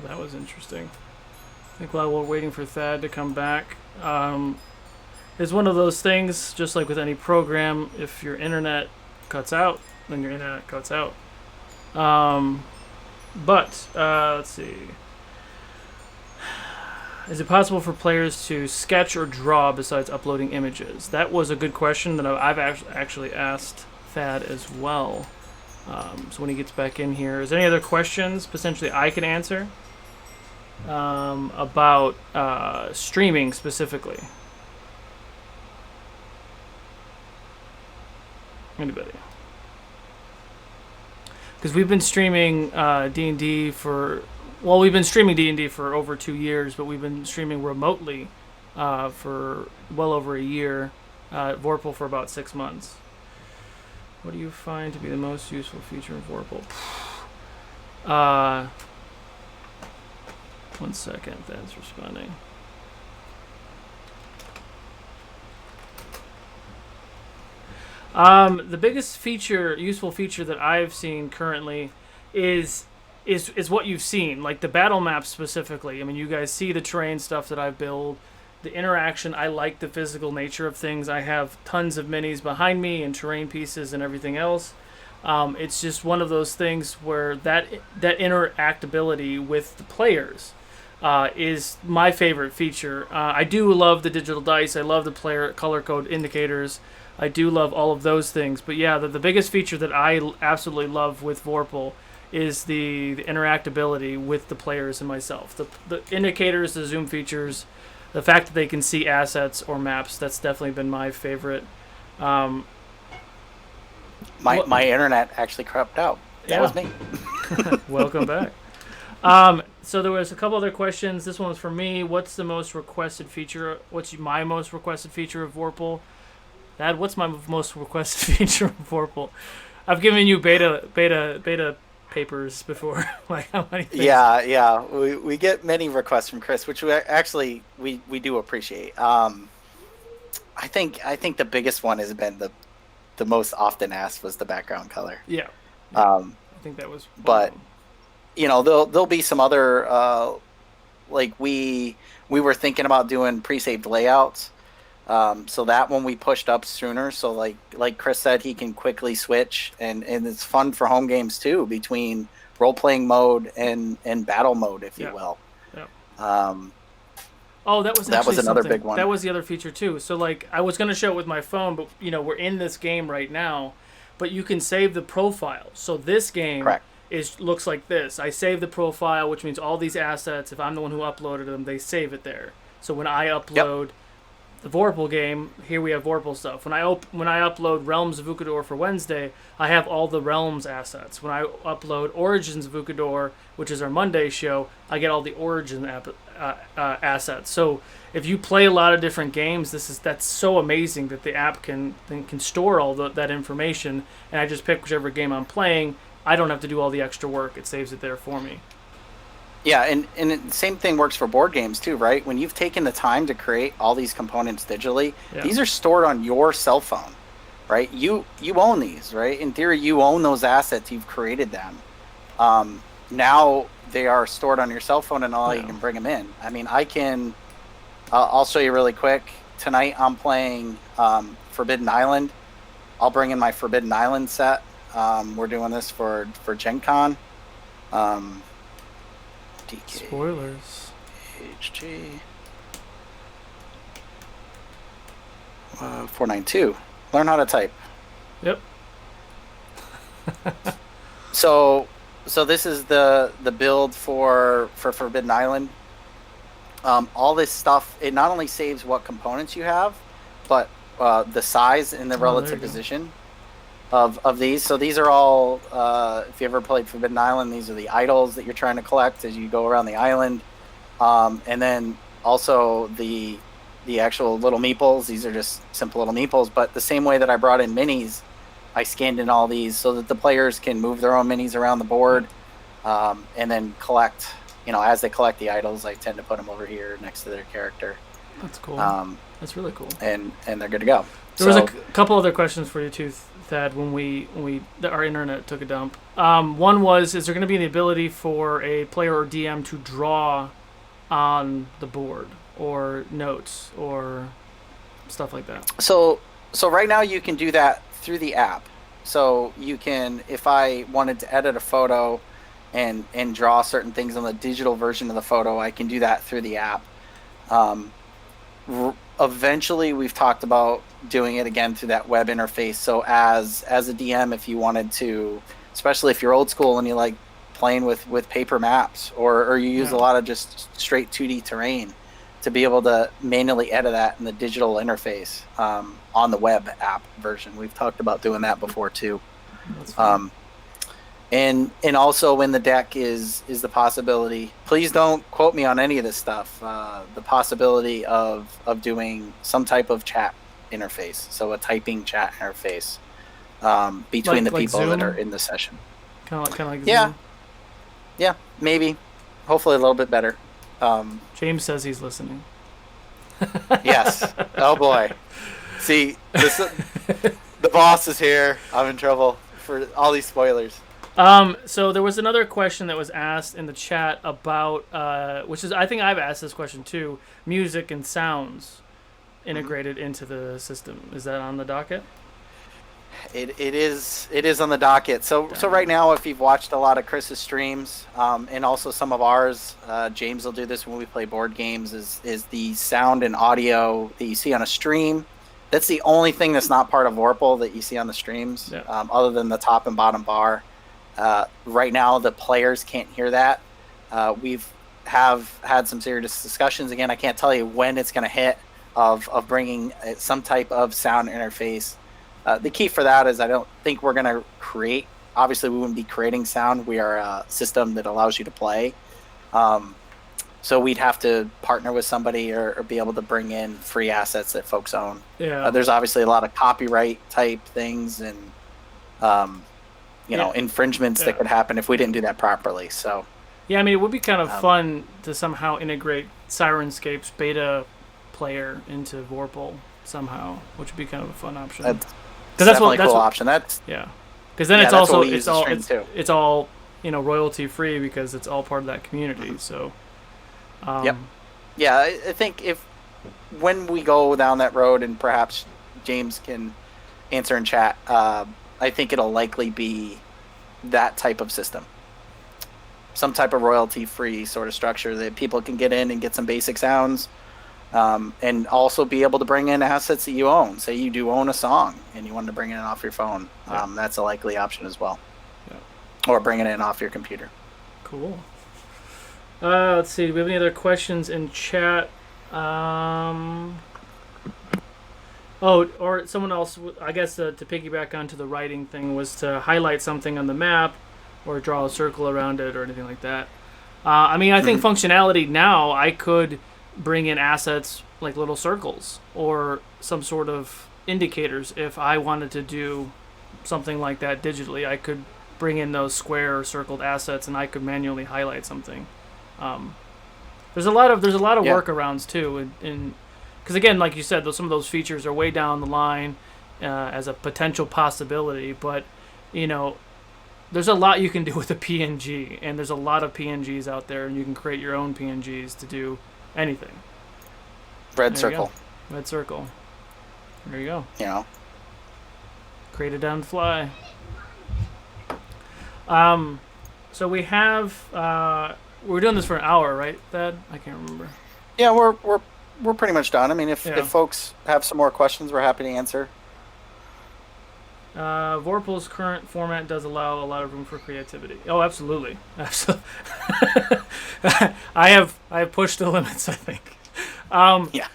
That was interesting. I think while we're waiting for Thad to come back, it's one of those things, just like with any program, if your internet cuts out, then your internet cuts out. But let's see. Is it possible for players to sketch or draw besides uploading images? That was a good question that I've actually asked Thad as well. So when he gets back in here, is there any other questions potentially I can answer about streaming specifically? Anybody? Because we've been streaming D&D we've been streaming D&D for over 2 years, but we've been streaming remotely for well over a year. Vorpal for about 6 months. What do you find to be the most useful feature in Vorpal? 1 second, that's responding. The biggest useful feature that I've seen currently is what you've seen, like the battle maps specifically. I mean, you guys see the terrain stuff that I've built, the interaction. I like the physical nature of things. I have tons of minis behind me and terrain pieces and everything else. It's just one of those things where that interactability with the players is my favorite feature. I do love the digital dice. I love the player color code indicators. I do love all of those things. But yeah, the biggest feature that I absolutely love with Vorpal is the interactability with the players and myself. The indicators, the zoom features, the fact that they can see assets or maps, that's definitely been my favorite. My internet actually cropped out. That was me. Welcome back. So there was a couple other questions. This one was for me. What's the most requested feature? What's my most requested feature of Vorpal? Dad, what's my most requested feature of Vorpal? I've given you beta papers before. Like how many things? Yeah. We get many requests from Chris, which we do appreciate. I think the biggest one has been the most often asked was the background color. Yeah. I think that was. But there'll be some other like we were thinking about doing pre-saved layouts. So that one we pushed up sooner. So like Chris said, he can quickly switch, and it's fun for home games too, between role-playing mode and battle mode, if you will. Yeah. Oh, that was another big one. That was the other feature too. So like I was gonna show it with my phone, but we're in this game right now, but you can save the profile. So this game looks like this. I save the profile, which means all these assets, if I'm the one who uploaded them, they save it there. So when I upload the Vorpal game, here we have Vorpal stuff. When I upload Realms of Ukador for Wednesday, I have all the Realms assets. When I upload Origins of Ukador, which is our Monday show, I get all the Origin assets. So if you play a lot of different games, that's so amazing that the app can store all that information, and I just pick whichever game I'm playing. I don't have to do all the extra work. It saves it there for me. Yeah, and the same thing works for board games too, right? When you've taken the time to create all these components digitally, these are stored on your cell phone, right? You own these, right? In theory, you own those assets. You've created them. Now they are stored on your cell phone, and you can bring them in. I mean, I'll show you really quick. Tonight I'm playing Forbidden Island. I'll bring in my Forbidden Island set. We're doing this for GenCon. DK. Spoilers. HG. 492. Learn how to type. Yep. So this is the build for Forbidden Island. All this stuff, it not only saves what components you have, but the size and the relative position of these. So these are all, if you ever played Forbidden Island, these are the idols that you're trying to collect as you go around the island. And then also the actual little meeples. These are just simple little meeples, but the same way that I brought in minis, I scanned in all these so that the players can move their own minis around the board, and then collect, as they collect the idols, I tend to put them over here next to their character. That's cool. That's really cool. And they're good to go. There was a couple other questions for you too, Thad, when our internet took a dump. One was, is there going to be the ability for a player or DM to draw on the board or notes or stuff like that? So right now you can do that through the app. So you can, if I wanted to edit a photo and draw certain things on the digital version of the photo, I can do that through the app. Eventually, we've talked about doing it again through that web interface. So as a DM, if you wanted to, especially if you're old school and you like playing with paper maps, or you use a lot of just straight 2D terrain, to be able to manually edit that in the digital interface on the web app version. We've talked about doing that before too. And also in the deck is the possibility, please don't quote me on any of this stuff, the possibility of doing some type of chat interface, so a typing chat interface between the people Zoom? That are in the session. Kind of like Zoom? Yeah, maybe. Hopefully a little bit better. James says he's listening. Yes. Oh boy. See, the boss is here. I'm in trouble for all these spoilers. So there was another question that was asked in the chat about, which is, I think I've asked this question too, music and sounds integrated into the system. Is that on the docket? It is on the docket. So right now, if you've watched a lot of Chris's streams, and also some of ours, James will do this when we play board games, is the sound and audio that you see on a stream. That's the only thing that's not part of Vorpal that you see on the streams, other than the top and bottom bar. Right now, the players can't hear that. We've had some serious discussions. Again, I can't tell you when it's going to hit of bringing some type of sound interface. The key for that is I don't think we're going to obviously we wouldn't be creating sound. We are a system that allows you to play. So we'd have to partner with somebody or be able to bring in free assets that folks own. Yeah. There's obviously a lot of copyright type things and infringements that could happen if we didn't do that properly. So yeah, I mean, it would be kind of fun to somehow integrate Sirenscape's beta player into Vorpal somehow, which would be kind of a fun option. That's definitely a cool option. That's because then it's all royalty free because it's all part of that community. Mm-hmm. So yeah, I think when we go down that road, and perhaps James can answer in chat, I think it'll likely be that type of system. Some type of royalty-free sort of structure that people can get in and get some basic sounds, and also be able to bring in assets that you own. Say you do own a song and you want to bring it in off your phone. That's a likely option as well. Yeah. Or bring it in off your computer. Cool. Let's see. Do we have any other questions in chat? Or someone else, I guess, to piggyback onto the writing thing, was to highlight something on the map or draw a circle around it or anything like that. I mean, I think functionality now, I could bring in assets like little circles or some sort of indicators. If I wanted to do something like that digitally, I could bring in those square or circled assets and I could manually highlight something. There's a lot of workarounds too, because again, like you said, some of those features are way down the line as a potential possibility. But there's a lot you can do with a PNG, and there's a lot of PNGs out there, and you can create your own PNGs to do anything. Red circle. Red circle. There you go. Yeah. Created on the fly. So we have. We're doing this for an hour, right, Thad? I can't remember. Yeah, we're pretty much done. I mean, if folks have some more questions, we're happy to answer. Vorpal's current format does allow a lot of room for creativity. Oh, absolutely. I have pushed the limits, I think. Yeah.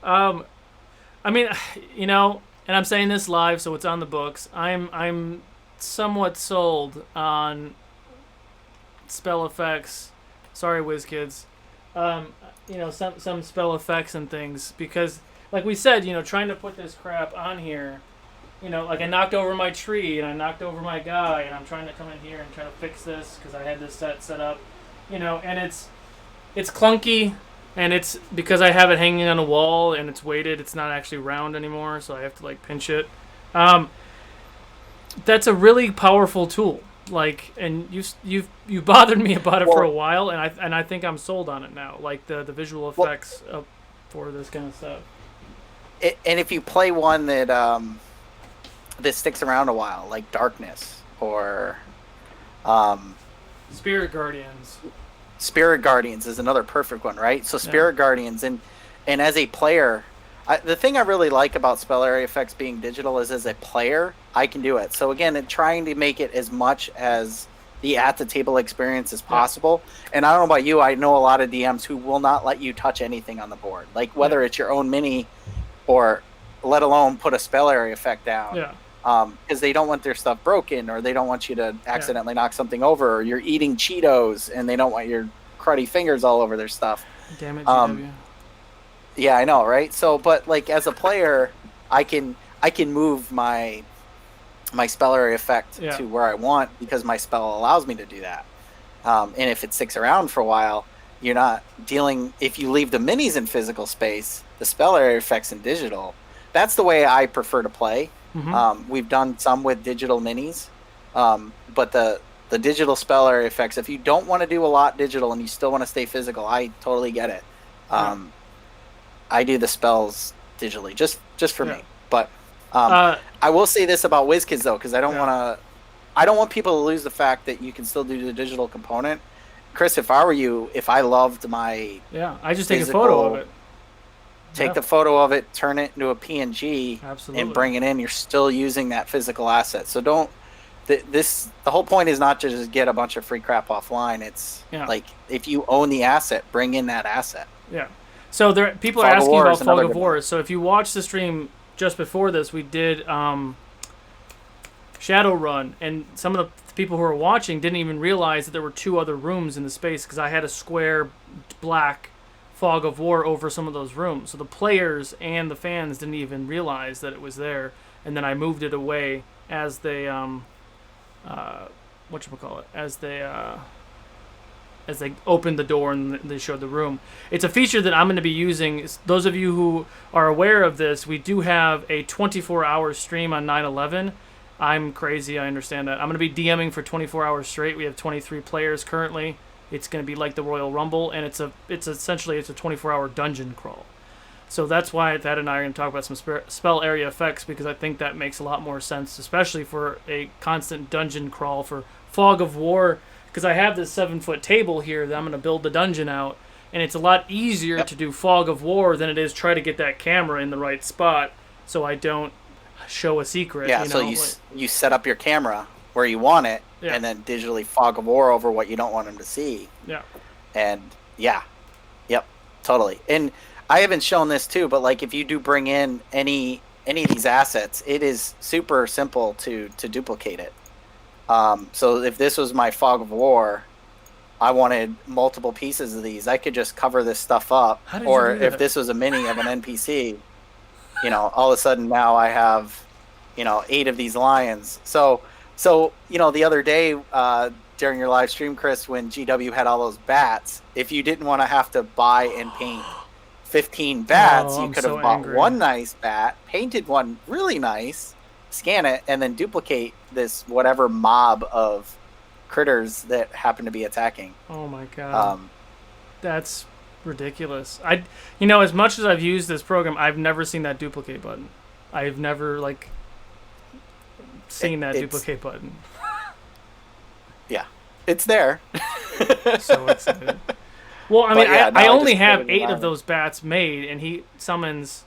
I mean, and I'm saying this live, so it's on the books. I'm somewhat sold on spell effects. Sorry, WizKids. Some spell effects and things, because like we said, trying to put this crap on here, like I knocked over my tree and I knocked over my guy, and I'm trying to come in here and try to fix this because I had this set up, and it's clunky, and it's because I have it hanging on a wall and it's weighted. It's not actually round anymore, so I have to like pinch it. That's a really powerful tool. Like, and you bothered me about it for a while, and I think I'm sold on it now. Like the visual effects for this kind of stuff. And if you play one that sticks around a while, like Darkness or Spirit Guardians. Spirit Guardians is another perfect one, right? So Spirit Guardians, and as a player, the thing I really like about spell area effects being digital is as a player, I can do it. So again, trying to make it as much as the at-the-table experience as possible. And I don't know about you, I know a lot of DMs who will not let you touch anything on the board. Like whether it's your own mini or let alone put a spell area effect down. Yeah. Because they don't want their stuff broken, or they don't want you to accidentally knock something over, or you're eating Cheetos and they don't want your cruddy fingers all over their stuff. Damn it, GW. Yeah, I know, right? So, but like as a player, I can move my spell area effect to where I want because my spell allows me to do that. And if it sticks around for a while, you're not dealing. If you leave the minis in physical space, the spell area effects in digital. That's the way I prefer to play. Mm-hmm. We've done some with digital minis, but the digital spell area effects. If you don't want to do a lot digital and you still want to stay physical, I totally get it. I do the spells digitally, just for me. But I will say this about WizKids though, because I don't want people to lose the fact that you can still do the digital component. Chris, if I were you, if I loved my I just take a photo of it. Take the photo of it, turn it into a PNG, and bring it in. You're still using that physical asset. So don't. The whole point is not to just get a bunch of free crap offline. It's like if you own the asset, bring in that asset. Yeah. So people are asking about Fog of War. So if you watch the stream just before this, we did Shadowrun, and some of the people who were watching didn't even realize that there were 2 other rooms in the space because I had a square black fog of war over some of those rooms. So the players and the fans didn't even realize that it was there, and then I moved it away as they as they opened the door and they showed the room. It's a feature that I'm going to be using. Those of you who are aware of this, we do have a 24-hour stream on 9/11. I'm crazy, I understand that. I'm going to be DMing for 24 hours straight. We have 23 players currently. It's going to be like the Royal Rumble, and it's essentially a 24-hour dungeon crawl. So that's why Thad and I are going to talk about some spell area effects, because I think that makes a lot more sense, especially for a constant dungeon crawl for Fog of War, because I have this 7-foot table here that I'm going to build the dungeon out, and it's a lot easier to do Fog of War than it is try to get that camera in the right spot so I don't show a secret. Yeah, so you set up your camera where you want it, and then digitally Fog of War over what you don't want them to see. Yeah. And totally. And I haven't shown this too, but like if you do bring in any of these assets, it is super simple to duplicate it. So if this was my Fog of War, I wanted multiple pieces of these, I could just cover this stuff up. Or if this was a mini of an NPC, all of a sudden now I have, 8 of these lions. So the other day during your live stream, Chris, when GW had all those bats, if you didn't want to have to buy and paint 15 bats, you could have bought one nice bat, painted one really nice, scan it, and then duplicate this whatever mob of critters that happen to be attacking. Oh my god. That's ridiculous. As much as I've used this program, I've never seen that duplicate button. I've never seen that duplicate button. Yeah, it's there. So excited. Well, I mean, I only have 8 of those bats made, and he summons.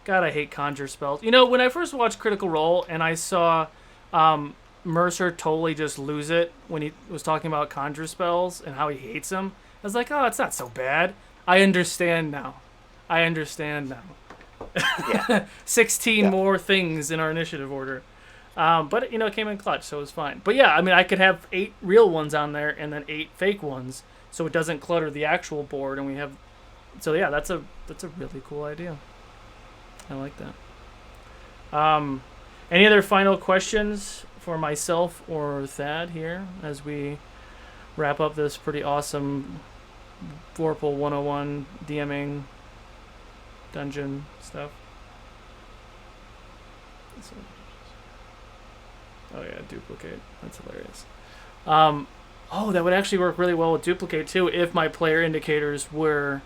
God, I hate conjure spells. When I first watched Critical Role and I saw Mercer totally just lose it when he was talking about conjure spells and how he hates them, I was like, oh, it's not so bad. I understand now. Yeah. 16 more things in our initiative order. But it came in clutch, so it was fine. But yeah, I mean, I could have 8 real ones on there and then 8 fake ones, so it doesn't clutter the actual board. And we have, so yeah, that's a really cool idea. I like that. Any other final questions for myself or Thad here as we wrap up this pretty awesome Vorpal 101 DMing dungeon stuff? Oh yeah, duplicate. That's hilarious. That would actually work really well with duplicate too. If my player indicators were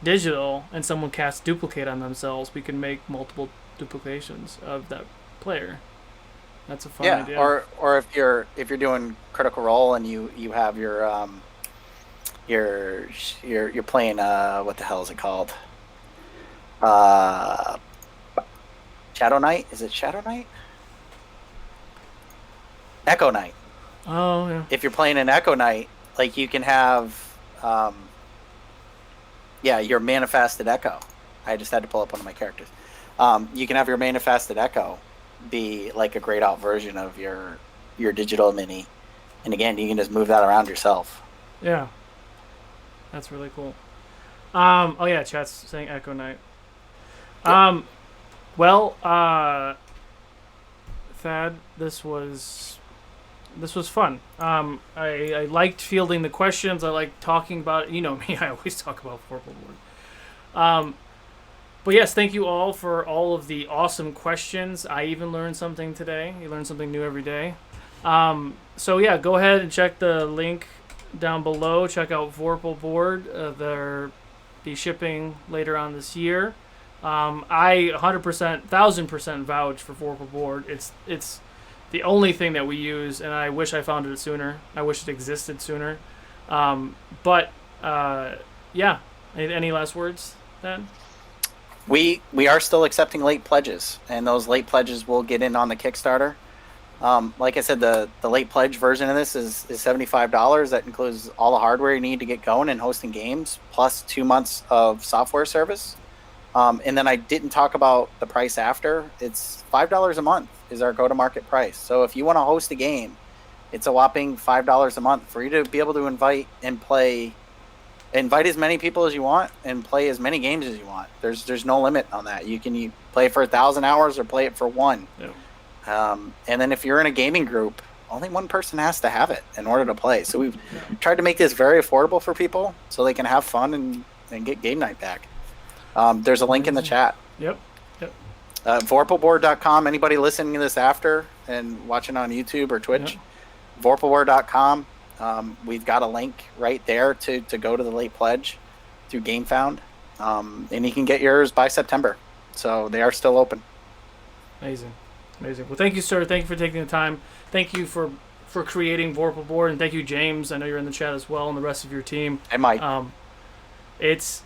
digital and someone casts duplicate on themselves, we can make multiple duplications of that player. That's a fun idea. Or if you're doing Critical Role and you have you're playing what the hell is it called? Shadow Knight? Is it Shadow Knight? Echo Knight. Oh yeah. If you're playing an Echo Knight, you can have your manifested Echo. I just had to pull up one of my characters. You can have your manifested Echo be like a grayed out version of your digital mini, and again, you can just move that around yourself. Yeah, that's really cool. Chat's saying Echo Knight. Yep. Thad, this was fun. I liked fielding the questions. I liked talking about it. You know me, I always talk about Vorpal Board. But yes, thank you all for all of the awesome questions. I even learned something today. You learn something new every day. So yeah, go ahead and check the link down below. Check out Vorpal Board. They'll be shipping later on this year. I 100%, 1000% vouch for Vorpal Board. It's the only thing that we use, and I wish I found it sooner. I wish it existed sooner. Yeah. Any last words, then? We are still accepting late pledges, and those late pledges will get in on the Kickstarter. Like I said, the late pledge version of this is $75. That includes all the hardware you need to get going and hosting games, plus 2 months of software service. And then I didn't talk about the price after. It's $5 a month is our go-to-market price. So if you want to host a game, it's a whopping $5 a month for you to be able to invite as many people as you want and play as many games as you want. There's no limit on that. You can play it for 1,000 hours or play it for one. Yeah. And then if you're in a gaming group, only one person has to have it in order to play. So we've tried to make this very affordable for people so they can have fun and get game night back. There's a link in the chat. Yep. Vorpalboard.com. Anybody listening to this after and watching on YouTube or Twitch, Vorpalboard.com. We've got a link right there to go to the late pledge through GameFound. And you can get yours by September. So they are still open. Amazing. Well, thank you, sir. Thank you for taking the time. Thank you for creating Vorpal Board, and thank you, James. I know you're in the chat as well, and the rest of your team. Hey, Mike. It's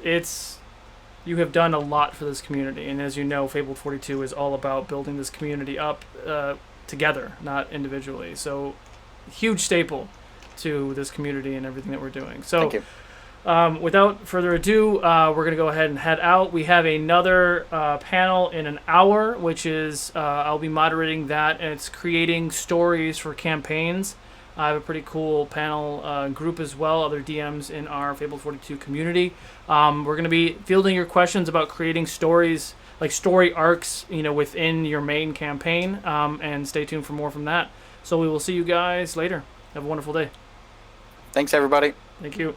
you have done a lot for this community, and as you know, Fabled 42 is all about building this community up together, not individually. So, huge staple to this community and everything that we're doing. So, thank you. Without further ado, we're going to go ahead and head out. We have another panel in an hour, which is I'll be moderating that, and it's creating stories for campaigns. I have a pretty cool panel group as well, other DMs in our Fabled 42 community. We're going to be fielding your questions about creating stories, like story arcs, within your main campaign, and stay tuned for more from that. So we will see you guys later. Have a wonderful day. Thanks, everybody. Thank you.